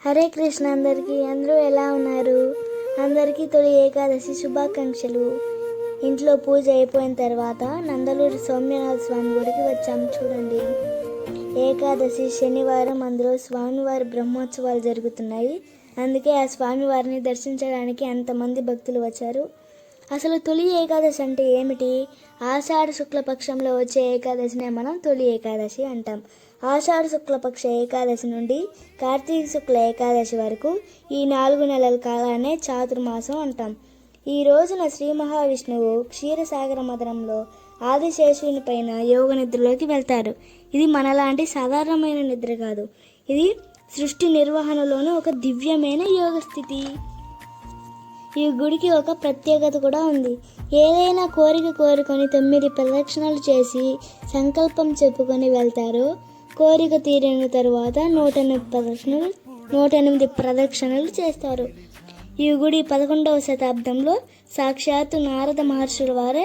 హరే కృష్ణ అందరికీ. అందరూ ఎలా ఉన్నారు? అందరికీ తొలి ఏకాదశి శుభాకాంక్షలు. ఇంట్లో పూజ అయిపోయిన తర్వాత నందలూరు సోమ్యనాథ స్వామి గుడికి వచ్చాము. చూడండి, ఏకాదశి శనివారం, అందులో స్వామివారి బ్రహ్మోత్సవాలు జరుగుతున్నాయి. అందుకే ఆ స్వామివారిని దర్శించడానికి అంతమంది భక్తులు వచ్చారు. అసలు తొలి ఏకాదశి అంటే ఏమిటి? ఆషాఢ శుక్లపక్షంలో వచ్చే ఏకాదశినే మనం తొలి ఏకాదశి అంటాం. ఆషాఢ శుక్లపక్ష ఏకాదశి నుండి కార్తీక శుక్ల ఏకాదశి వరకు ఈ 4 నెలల కాలాన్నే చాతుర్మాసం అంటాం. ఈ రోజున శ్రీ మహావిష్ణువు క్షీరసాగర మదనంలో ఆదిశేషుని పైన యోగ నిద్రలోకి వెళ్తారు. ఇది మనలాంటి సాధారణమైన నిద్ర కాదు. ఇది సృష్టి నిర్వహణలోని ఒక దివ్యమైన యోగ స్థితి. ఈ గుడికి ఒక ప్రత్యేకత కూడా ఉంది. ఏదైనా కోరిక కోరుకొని 9 ప్రదక్షిణలు చేసి సంకల్పం చెప్పుకొని వెళ్తారు. కోరిక తీరిన తరువాత 108 ప్రదక్షిణలు చేస్తారు. ఈ గుడి 11వ శతాబ్దంలో సాక్షాత్తు నారద మహర్షుల వారే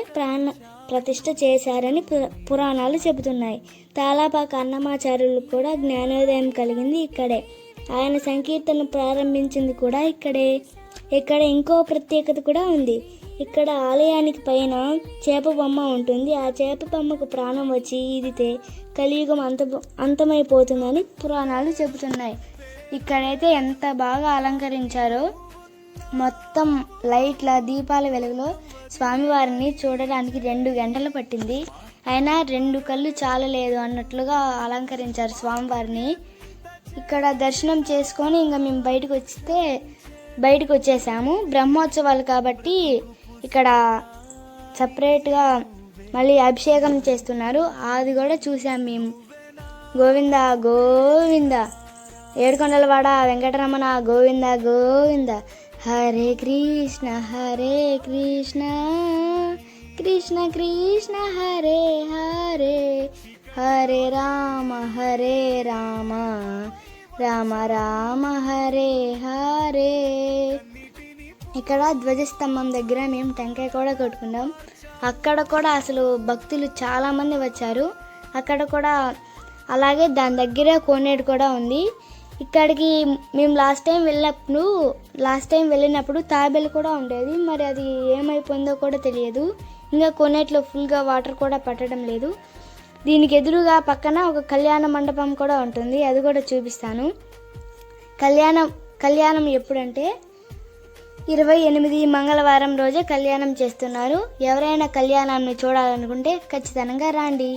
ప్రతిష్ఠ చేశారని పురాణాలు చెబుతున్నాయి. తాళాపాక అన్నమాచార్యులకు కూడా జ్ఞానోదయం కలిగింది ఇక్కడే. ఆయన సంకీర్తన ప్రారంభించింది కూడా ఇక్కడే. ఇక్కడ ఇంకో ప్రత్యేకత కూడా ఉంది. ఇక్కడ ఆలయానికి పైన చేప బొమ్మ ఉంటుంది. ఆ చేప బొమ్మకు ప్రాణం వచ్చి ఈదితే కలియుగం అంతమైపోతుందని పురాణాలు చెబుతున్నాయి. ఇక్కడైతే ఎంత బాగా అలంకరించారో. మొత్తం లైట్ల దీపాల వెలుగులో స్వామివారిని చూడడానికి 2 గంటలు పట్టింది. అయినా 2 కళ్ళు చాలలేదు అన్నట్లుగా అలంకరించారు స్వామివారిని. ఇక్కడ దర్శనం చేసుకొని ఇంకా మేము బయటకు వచ్చేసాము. బ్రహ్మోత్సవాలు కాబట్టి ఇక్కడ సపరేట్గా మళ్ళీ అభిషేకం చేస్తున్నారు. అది కూడా చూసాం మేము. గోవింద గోవింద, ఏడుకొండలవాడ వెంకటరమణ గోవింద గోవింద. హరే కృష్ణ కృష్ణ కృష్ణ హరే హరే, హరే రామ రామ రామ హరే హరే. ఇక్కడ ధ్వజస్తంభం దగ్గర మేము టెంకాయ కూడా కొట్టుకున్నాం. అక్కడ కూడా అసలు భక్తులు చాలామంది వచ్చారు. అక్కడ కూడా అలాగే దాని దగ్గర కోనేరు కూడా ఉంది. ఇక్కడికి మేము లాస్ట్ టైం వెళ్ళినప్పుడు తాబేలు కూడా ఉండేది. మరి అది ఏమైపోయిందో కూడా తెలియదు. ఇంకా కోనేటిలో ఫుల్గా వాటర్ కూడా పట్టడం లేదు. దీనికి ఎదురుగా పక్కన ఒక కళ్యాణ మండపం కూడా ఉంటుంది. అది కూడా చూపిస్తాను. కళ్యాణం ఎప్పుడంటే 28 మంగళవారం రోజే కళ్యాణం చేస్తున్నారు. ఎవరైనా కళ్యాణాన్ని చూడాలనుకుంటే ఖచ్చితంగా రండి.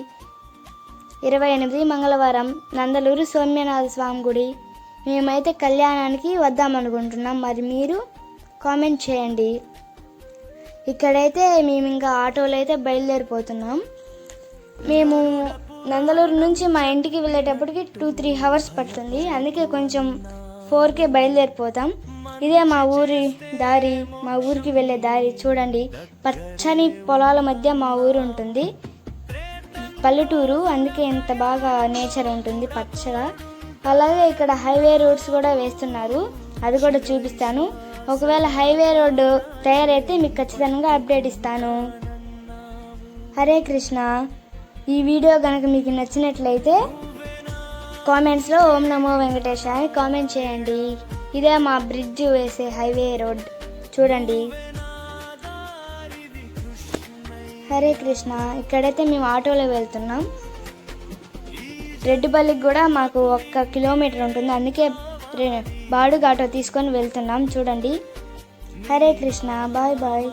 28 మంగళవారం నందలూరు సోమ్యనాథ స్వామి గుడి. మేమైతే కళ్యాణానికి వద్దామనుకుంటున్నాం. మరి మీరు కామెంట్ చేయండి. ఇక్కడైతే మేము ఇంకా ఆటోలో అయితే బయలుదేరిపోతున్నాం. మేము నందలూరు నుంచి మా ఇంటికి వెళ్ళేటప్పటికి 2-3 అవర్స్ పడుతుంది. అందుకే కొంచెం 4కే బయలుదేరిపోతాం. ఇదే మా ఊరికి వెళ్ళే దారి. చూడండి, పచ్చని పొలాల మధ్య మా ఊరు ఉంటుంది. పల్లెటూరు, అందుకే ఇంత బాగా నేచర్ ఉంటుంది పచ్చగా. అలాగే ఇక్కడ హైవే రోడ్స్ కూడా వేస్తున్నారు. అది కూడా చూపిస్తాను. ఒకవేళ హైవే రోడ్డు తయారైతే మీకు ఖచ్చితంగా అప్డేట్ ఇస్తాను. హరే కృష్ణ. ఈ వీడియో కనుక మీకు నచ్చినట్లయితే కామెంట్స్లో ఓం నమో వెంకటేశాయ అని కామెంట్ చేయండి. ఇదే మా బ్రిడ్జ్ వేసే హైవే రోడ్. చూడండి. హరే కృష్ణ. ఇక్కడైతే మేము ఆటోలో వెళ్తున్నాం. రెడ్డిపల్లికి కూడా మాకు 1 కిలోమీటర్ ఉంటుంది. అందుకే బాడుగ ఆటో తీసుకొని వెళ్తున్నాం. చూడండి. హరే కృష్ణ. Bye bye.